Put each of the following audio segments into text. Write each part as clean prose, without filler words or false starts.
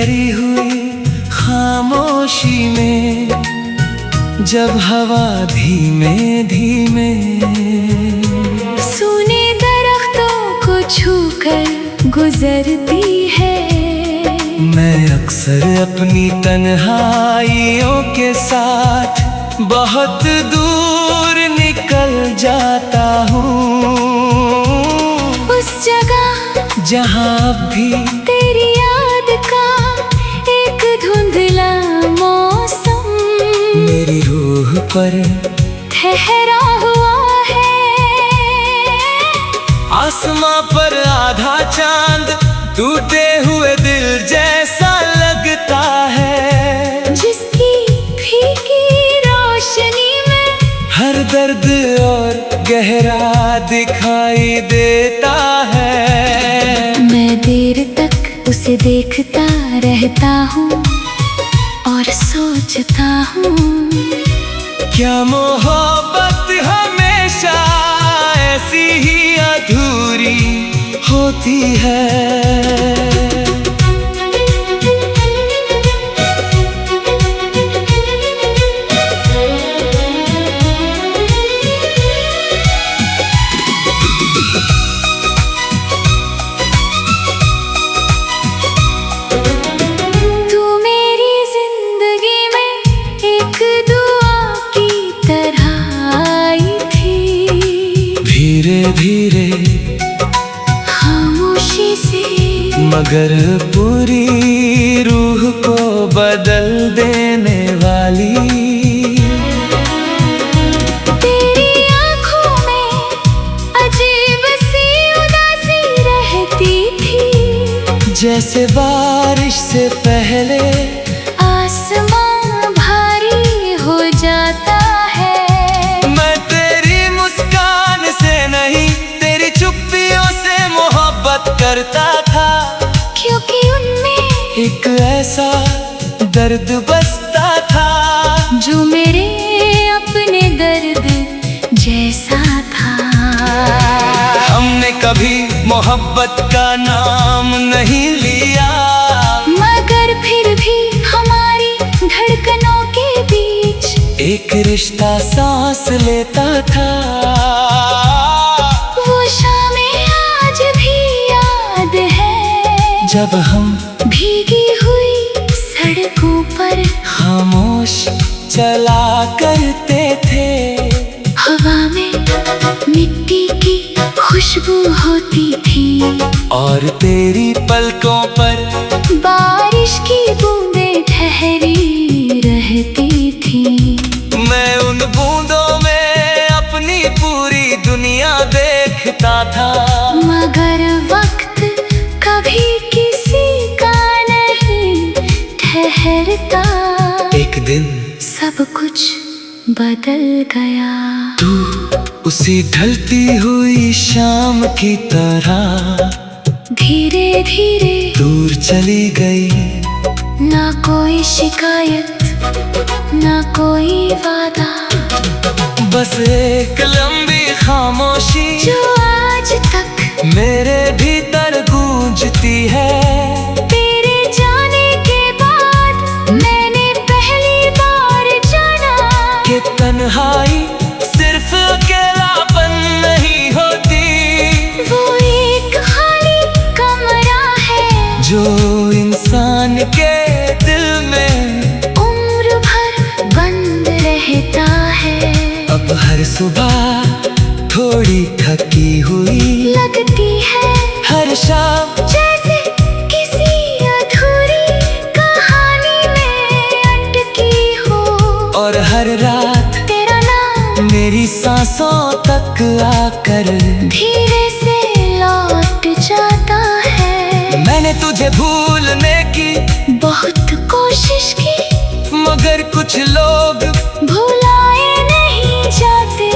ठहरी हुई खामोशी में, जब हवा धीमे धीमे सूने दरख्तों को छूकर गुजरती है। मैं अक्सर अपनी तन्हाइयों के साथ बहुत दूर निकल जाता हूँ, उस जगह जहाँ अब भी तेरी याद का एक धुंधला मौसम मेरी रूह पर ठहरा हुआ है। आसमां पर आधा चांद टूटे हुए दिल जैसा लगता है, जिसकी फीकी रोशनी में हर दर्द और गहरा दिखाई देता है। मैं देर तक उसे देखता रहता हूँ और सोचता हूँ, क्या मोहब्बत हमेशा ऐसी ही अधूरी होती है। धीरे धीरे खामोशी से मगर पूरी रूह को बदल देने वाली, तेरी आँखों में अजीब सी उदासी रहती थी, जैसे बारिश से पहले आसमां भारी हो जाता है। मैं तेरी मुस्कान से नहीं, तेरी चुप्पियों से मोहब्बत करता था, क्योंकि उनमें एक ऐसा दर्द बसता था जो मेरे अपने दर्द जैसा था। हमने कभी मोहब्बत का नाम नहीं लिया, मगर फिर भी हमारी धड़कनों के बीच एक रिश्ता सांस लेता था। वो शामें आज भी याद है, जब हम भीगी हुई सड़कों पर खामोश चला करते थे। हवा में मिट्टी की खुशबू होती थी और तेरी पलकों पर बारिश की बूंदें ठहरी रहती थी। मैं उन बूंदों में अपनी पूरी दुनिया देखता था, मगर वक्त कभी किसी का नहीं ठहरता। एक दिन सब कुछ बदल गया। तू उसी ढलती हुई शाम की तरह धीरे धीरे दूर चली गई, ना कोई शिकायत ना कोई वादा, बस एक लंबी खामोशी जो आज तक मेरे भीतर गूंजती है। तेरे जाने के बाद मैंने पहली बार जाना कि तन्हाई सिर्फ अकेलापन नहीं होती, वो एक खाली कमरा है जो इंसान के दिल में उम्र भर बंद रहता है। अब हर सुबह थोड़ी थकी हुई लगती है हर शाम जैसे किसी अधूरी कहानी में अटकी हो, और हर रात तेरा नाम मेरी सांसों तक आकर धीरे से लौट जाता है। मैंने तुझे भूलने की बहुत कोशिश की, मगर कुछ लोग भुलाए नहीं जाते,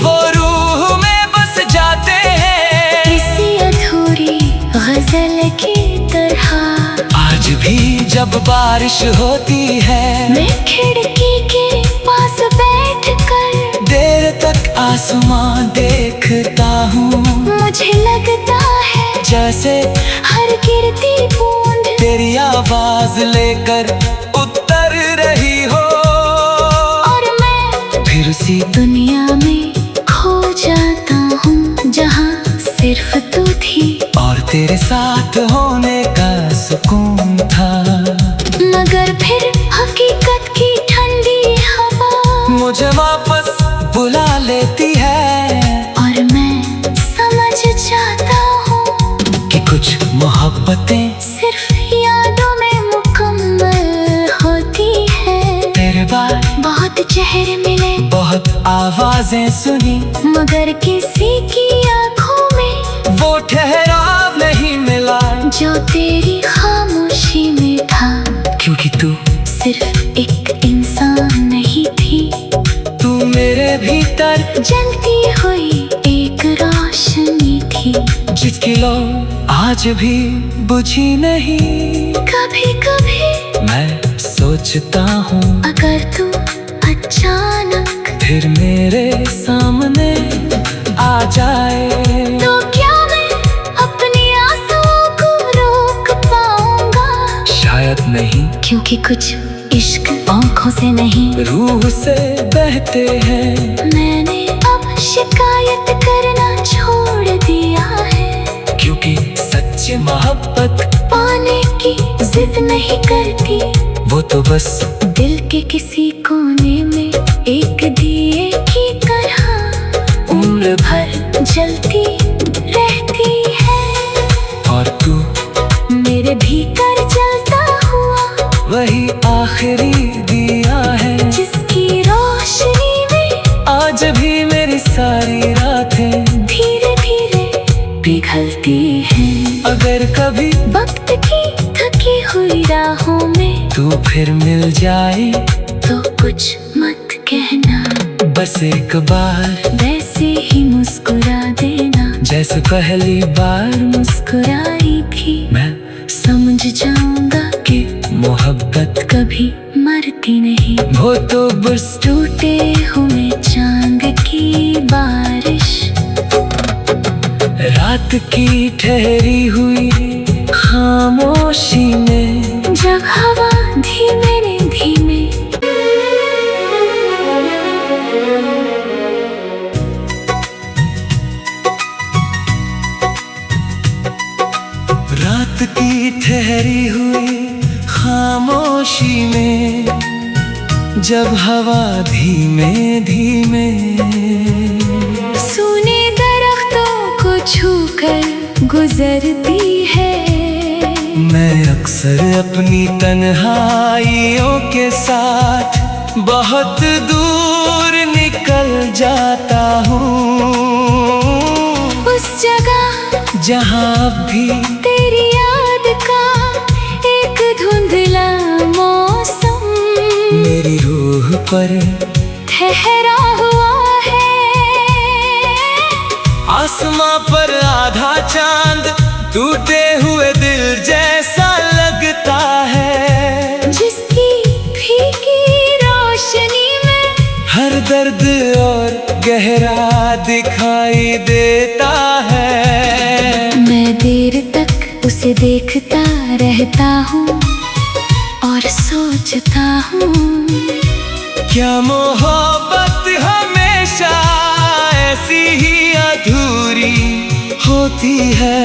वो रूह में बस जाते हैं, किसी अधूरी गजल की तरह। आज भी जब बारिश होती है मैं खिड़की के पास बैठकर देर तक आसमां देखता हूँ, मुझे लगता है जैसे हर गिरती बूंद तेरी आवाज़ आवाज लेकर उतर रही हो, और मैं फिर उसी दुनिया में खो जाता हूँ जहाँ सिर्फ तू थी, और तेरे साथ होने का सुकून था। मगर फिर हकीकत की ठंडी हवा मुझे वापस बुला लेती है, और मैं समझ जाता हूँ कि कुछ मोहब्बतें सिर्फ यादों में मुकम्मल होती है। तेरे बाद बहुत चेहरे मिले, बहुत आवाजें सुनी, मगर किसी की आंखों में वो ठहराव नहीं मिला जो तेरी खामोशी में था। क्योंकि तू सिर्फ एक इंसान नहीं थी, तू मेरे भीतर जलती हुई एक रोशनी थी, जिसकी लो आज भी बुझी नहीं। कभी कभी मैं सोचता हूँ अगर तू अचानक फिर मेरे सामने आ जाए, तो क्या मैं अपनी आंसुओं को रोक पाऊंगा? शायद नहीं, क्योंकि कुछ इश्क आंखों से नहीं, रूह से बहते हैं। मैंने अब शिकायत करना छोड़ दिया है, क्योंकि सच्ची मोहब्बत पाने की जिद नहीं करती, वो तो बस दिल के किसी कोने में एक दिए की तरह उम्र भर जलती रहती है। और तू मेरे भीतर जलता हुआ वही आखिरी दिया है, जिसकी रोशनी में आज भी मेरी सारी रातें धीरे धीरे पिघलती हैं। अगर कभी वक्त की थकी हुई राहों में तू फिर मिल जाए, तो कुछ मत कहना, बस एक बार वैसे ही मुस्कुरा देना जैसे पहली बार मुस्कुराई थी। मैं समझ जाऊंगा कि मोहब्बत कभी मरती नहीं, वो तो बस टूटे हुए चांद की बारिश, रात की ठहरी हुई खामोशी में, जब हवा धीमे ने धीमे रात की ठहरी हुई खामोशी में, जब हवा धीमे धीमे सूने दरख्तों को छूकर गुजरती है। मैं अक्सर अपनी तन्हाइयों के साथ बहुत दूर निकल जाता हूँ, उस जगह जहाँ अब भी तेरी याद का एक धुंधला मौसम मेरी रूह पर ठहरा हुआ है। आसमां पर आधा चांद टूटे हुए दिल जैसा लगता है, जिसकी फीकी रोशनी में हर दर्द और गहरा दिखाई देता है। मैं देर तक उसे देखता रहता हूँ और सोचता हूँ, क्या मोहब्बत हमेशा ऐसी ही अधूरी होती है?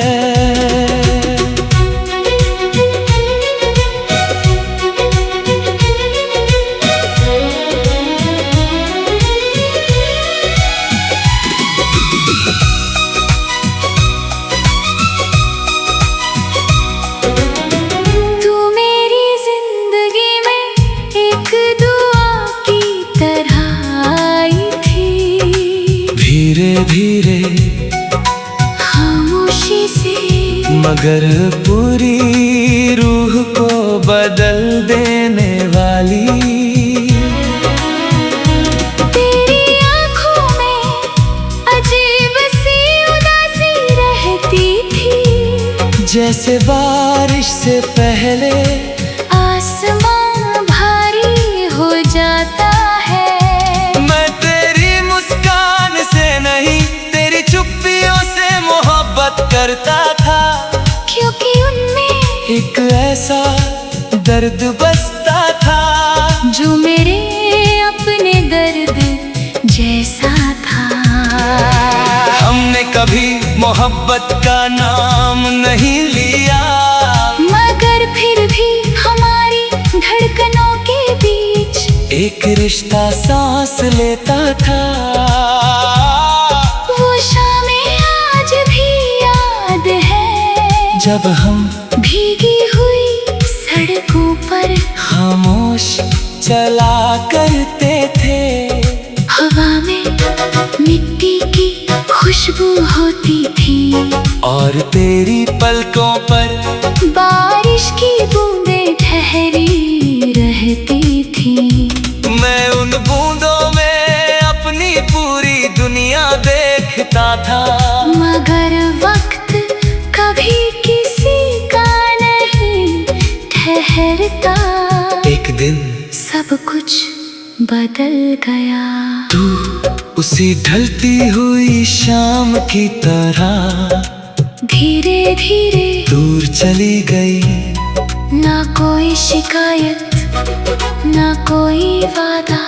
धीरे धीरे खामोशी से, मगर पूरी रूह को बदल देने वाली, तेरी आंखों में अजीब सी उदासी रहती थी, जैसे बारिश से पहले आसमां भारी हो जाता है। मैं तेरी मुस्कान से नहीं, तेरी चुप्पियों से मोहब्बत करता था, क्योंकि उनमें एक ऐसा दर्द बसता था, जो मेरे अपने दर्द जैसा था। हमने कभी मोहब्बत का नाम नहीं लिया, मगर फिर भी हमारी धड़कनों के बीच एक रिश्ता सांस लेता था। वो शामें आज भी याद है, जब हम भीगी हुई सड़कों पर खामोश चला करते थे। हवा में मिट्टी की खुशबू होती थी, और तेरी पलकों पर बारिश की बूंदें ठहरी रहती थी। मैं उन बूंदों में अपनी पूरी दुनिया देखता था, मगर वक्त कभी किसी का नहीं ठहरता। एक दिन सब कुछ बदल गया। तू उसी ढलती हुई शाम की तरह धीरे धीरे दूर चली गई। ना कोई शिकायत, ना कोई वादा,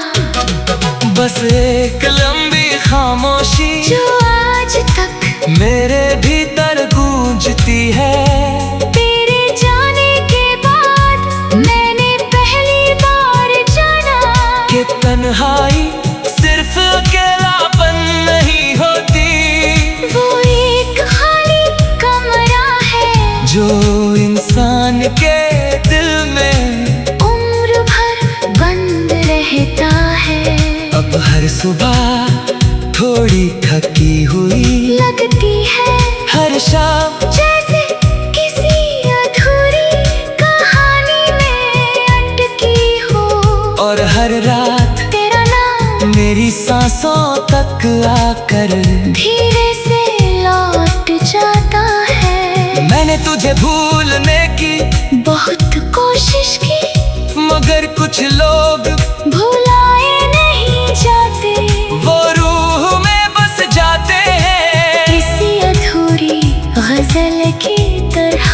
बस एक लंबी खामोशी जो आज तक मेरे भीतर गूंजती है। तेरे जाने के बाद मैंने पहली बार जाना कि तन्हाई सिर्फ अकेलापन नहीं होती, वो एक खाली कमरा है जो इंसान के दिल में उम्र भर बंद रहता है। अब हर सुबह थोड़ी थकी हुई लगती है हर शाम जैसे किसी अधूरी कहानी में अटकी हो, और हर रात तेरा नाम मेरी सांसों तक आकर धीरे से लौट जाता है। मैंने तुझे भूलने की बहुत कोशिश की, मगर कुछ लोग भुलाए नहीं जाते, वो रूह में बस जाते हैं किसी अधूरी गजल की तरह।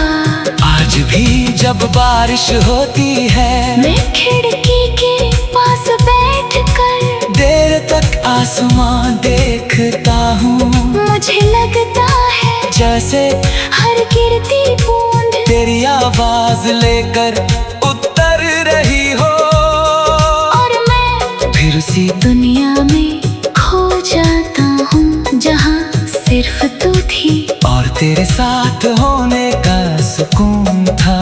आज भी जब बारिश होती है, मैं खिड़की के पास बैठकर देर तक आसमां देखता हूँ। मुझे लगता है जैसे हर गिरती बूंद तेरी आवाज लेकर उतर रही हो, और मैं फिर उसी दुनिया में खो जाता हूँ जहाँ सिर्फ तू थी और तेरे साथ होने का सुकून था।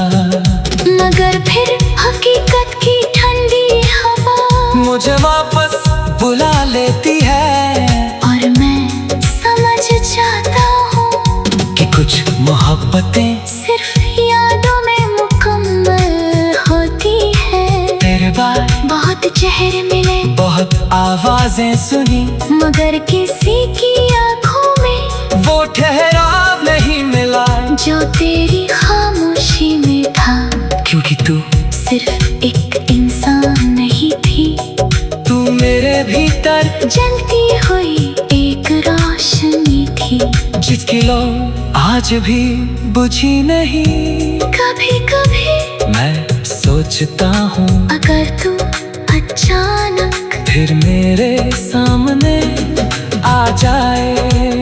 मगर फिर हकीकत की ठंडी हवा मुझे वापस बुला लेती है, और मैं समझ जाता हूँ कि कुछ मोहब्बतें सिर्फ यादों में मुकम्मल होती है। तेरे बाद बहुत चेहरे मिले, बहुत आवाजें सुनी, मगर किसी की आंखों में वो ठहराव नहीं मिला, जो तेरी खामोशी में था। क्योंकि तू सिर्फ एक इंसान नहीं थी, तू मेरे भीतर जलती हुई एक रोशनी थी, जिसकी लो आज भी बुझी नहीं। कभी कभी मैं सोचता हूँ अगर तू अचानक फिर मेरे सामने आ जाए,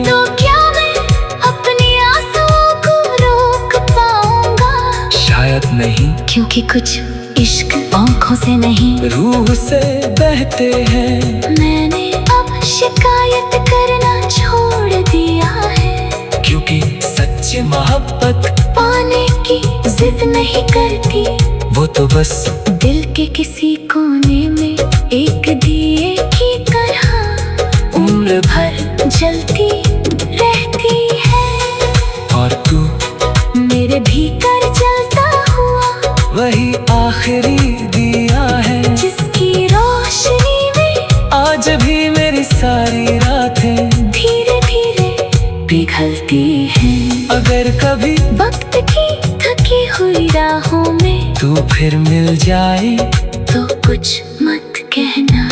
तो क्या मैं अपनी आंसुओं को रोक पाऊंगा? शायद नहीं, क्योंकि कुछ इश्क आंखों से नहीं, रूह से बहते हैं। मैंने अब शिकायत करना छोड़ दिया है, क्योंकि सच्ची मोहब्बत पाने की जिद नहीं करती, वो तो बस दिल के किसी कोने में एक दिए की तरह उम्र भर जलती रहती है। और तू मेरे भीतर जलता हुआ वही आखिरी दिया है, जिसकी रोशनी में आज भी मेरी सारी रातें धीरे धीरे पिघलती हैं। अगर कभी वक्त की थकी हुई राहों में तू फिर मिल जाए, तो कुछ मत कहना,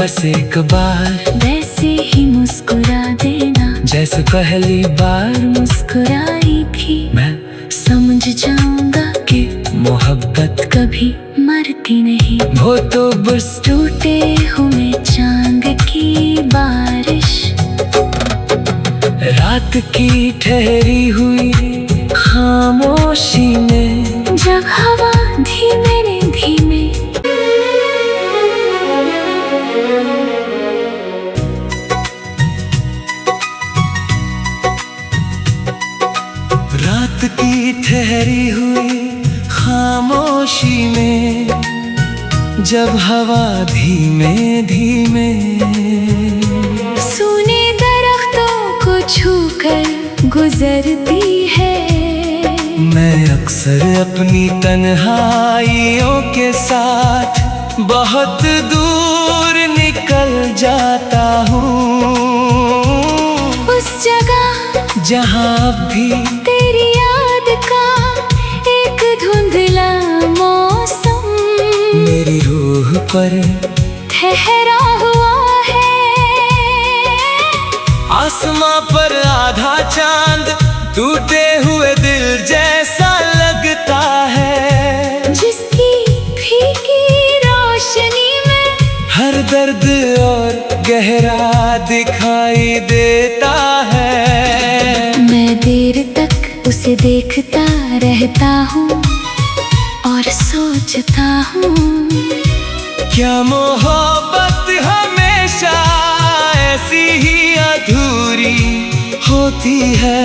बस एक बार वैसे ही मुस्कुरा देना, जैसे पहली बार मुस्कुराई थी। मैं समझ जाऊंगा कि मोहब्बत कभी मरती नहीं। वो तो बस टूटे हुए चांद की बारिश, रात की ठहरी हुई खामोशी में, जब हवा धीमे धीमे रात की ठहरी हुई खामोशी में, जब हवा धीमे धीमे सूने दरख्तों को छूकर गुजरती है। मैं अक्सर अपनी तन्हाइयों के साथ बहुत दूर निकल जाता हूँ, उस जगह जहाँ अब भी तेरी याद का एक धुंधला मौसम मेरी रूह पर ठहरा हुआ है। आसमां पर आधा चांद टूटे हुए दिल जैसा लगता है, जिसकी फीकी रोशनी में हर दर्द और गहरा दिखाई देता है। मैं देर तक उसे देखता रहता हूँ और सोचता हूँ, क्या मोहब्बत हमेशा ऐसी ही अधूरी होती है।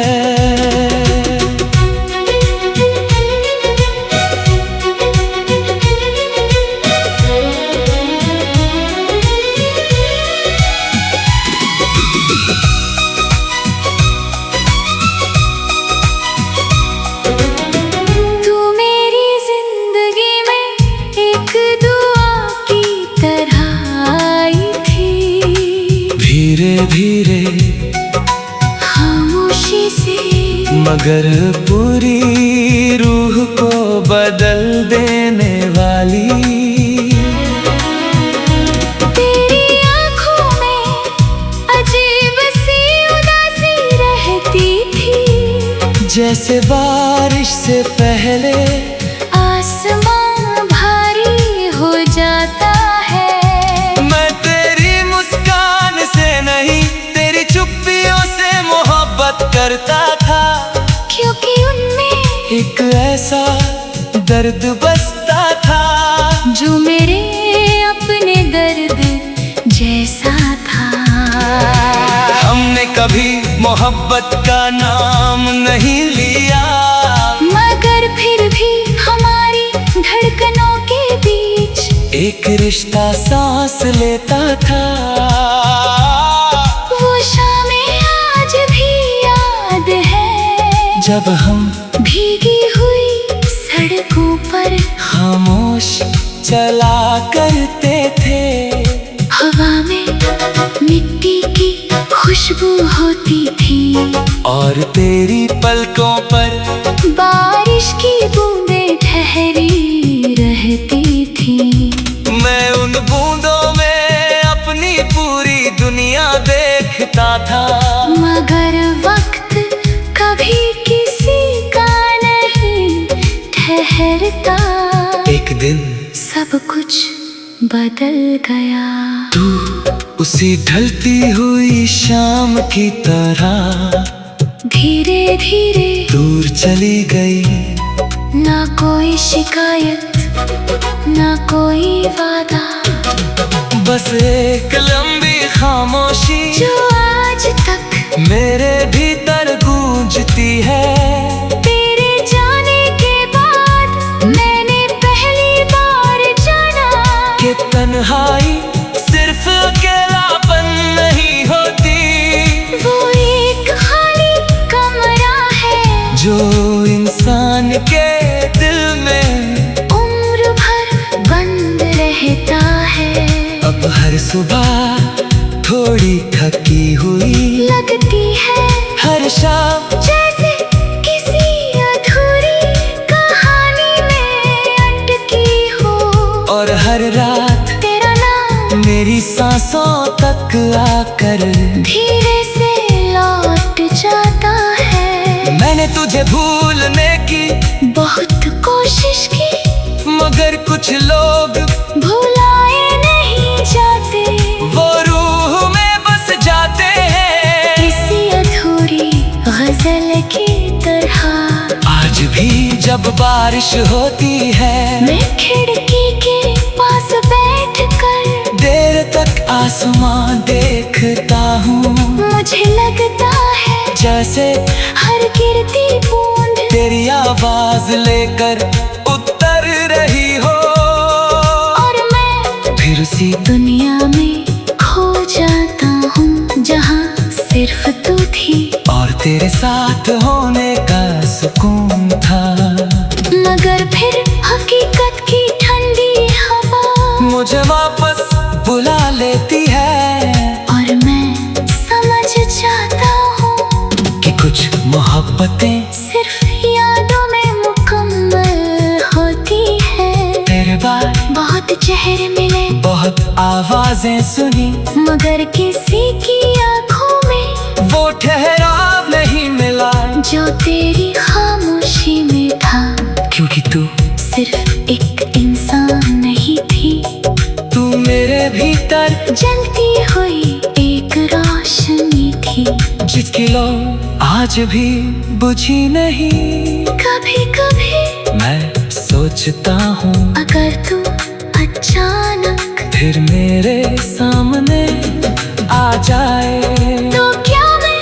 धीरे धीरे खामोशी से मगर पूरी रूह को बदल देने वाली, तेरी आँखों में अजीब सी उदासी रहती थी, जैसे बारिश से पहले आसमां भारी हो जाता है। मैं तेरी मुस्कान से नहीं, तेरी चुप्पियों से मोहब्बत करता था, क्योंकि उनमें एक ऐसा दर्द बसता था जो मेरे अपने दर्द जैसा था। हमने कभी मोहब्बत का नाम नहीं लिया, मगर फिर भी हमारी धड़कनों के बीच एक रिश्ता सांस लेता था। वो शामें आज भी याद है, जब हम भीगी हुई सड़कों पर खामोश चला करते थे। हवा में मिट्टी की खुशबू होती थी और तेरी पलकों पर बारिश की बूंदें ठहरी रहती थी। मैं उन बूंदों में अपनी पूरी दुनिया देखता था, मगर वक्त कभी किसी का नहीं ठहरता। एक दिन सब कुछ बदल गया। तू उसी ढलती हुई शाम की तरह धीरे धीरे दूर चली गई, ना कोई शिकायत ना कोई वादा, बस एक लंबी खामोशी जो आज तक मेरे भीतर गूंजती है। तेरे जाने के बाद मैंने पहली बार जाना कि तन्हाई सिर्फ अकेलापन नहीं होती, वो एक खाली कमरा है जो इंसान के दिल में उम्र भर बंद रहता है। अब हर सुबह थोड़ी थकी हुई लगती है हर शाम जैसे किसी अधूरी कहानी में अटकी हो, और हर रात तेरा नाम मेरी सांसों तक आकर धीरे से लौट जाता है। मैंने तुझे भूलने की बहुत कोशिश की, मगर कुछ लोग भुलाए नहीं जाते। वो रूह में बस जाते हैं, किसी अधूरी गजल की तरह। आज भी जब बारिश होती है, मैं खिड़की के पास बैठकर देर तक आसमां देखता हूँ। मुझे लगता है जैसे हर गिरती बूंद तेरी आवाज लेकर उतर रही हो, और मैं फिर उसी दुनिया में खो जाता हूँ जहाँ सिर्फ तू थी और तेरे साथ होने का सुकून था। मगर फिर हकीकत की ठंडी हवा मुझे वापस बुला लेती है, और मैं समझ जाता हूँ कि कुछ मोहब्बतें सिर्फ यादों में मुकम्मल होती है। तेरे बाद बहुत चेहरे मिले, बहुत आवाजें सुनी, मगर किसी की आंखों में वो ठहराव नहीं मिला जो तेरी खामोशी में था। क्योंकि तू सिर्फ एक इंसान नहीं थी, तू मेरे भीतर जलती हुई एक रोशनी थी, जिसकी लो आज भी बुझी नहीं। कभी कभी मैं सोचता हूँ अगर तू अचानक फिर मेरे सामने आ जाए, तो क्या मैं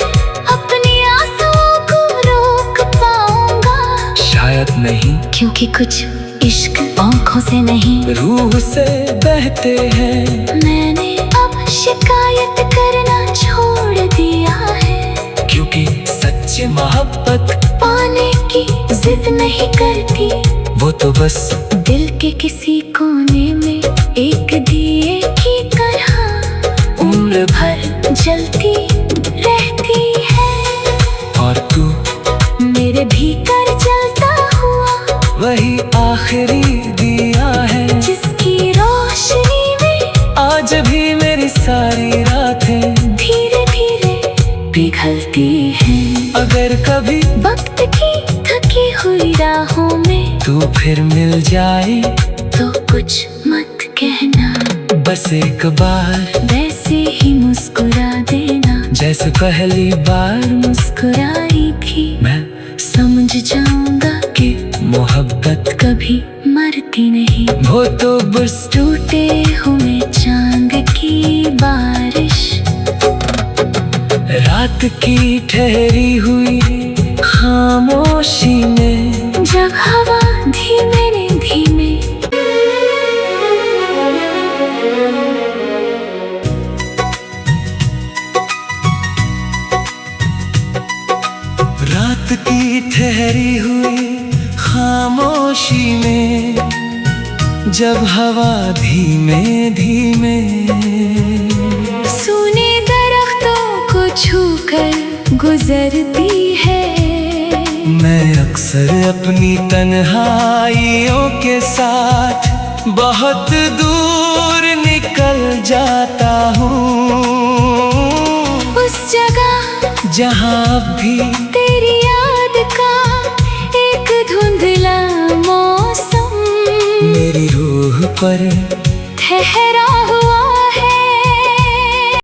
अपनी आंसुओं को रोक पाऊंगा? शायद नहीं, क्योंकि कुछ इश्क आंखों से नहीं, रूह से बहते हैं। मैंने अब शिकायत करना छोड़ दिया है, क्योंकि सच्ची मोहब्बत पाने की जिद नहीं करती। वो तो बस दिल के किसी कोने में एक दिए की तरह उम्र भर जलती रहती है, और तू मेरे भीतर जलता हुआ वही आखिरी दिया है, जिसकी रोशनी में आज भी मेरी सारी रातें धीरे धीरे पिघलती हैं। अगर कभी वक्त की थकी हुई राहों में तू फिर मिल जाए, तो कुछ मत कहना, बस एक बार वैसे ही मुस्कुरा देना जैसे पहली बार मुस्कुराई थी। मैं समझ जाऊंगा कि मोहब्बत कभी मरती नहीं। वो तो बस टूटे हुए चांद की बारिश, रात की ठहरी हुई खामोशी में, जब हवा धीमे ने धीमे रात की ठहरी हुई खामोशी में, जब हवा धीमे धीमे सूने दरख्तों को छूकर गुजरती है। मैं अक्सर अपनी तन्हाइयों के साथ बहुत दूर निकल जाता हूँ, उस जगह जहाँ अब भी तेरी याद का एक धुंधला मौसम मेरी रूह पर ठहरा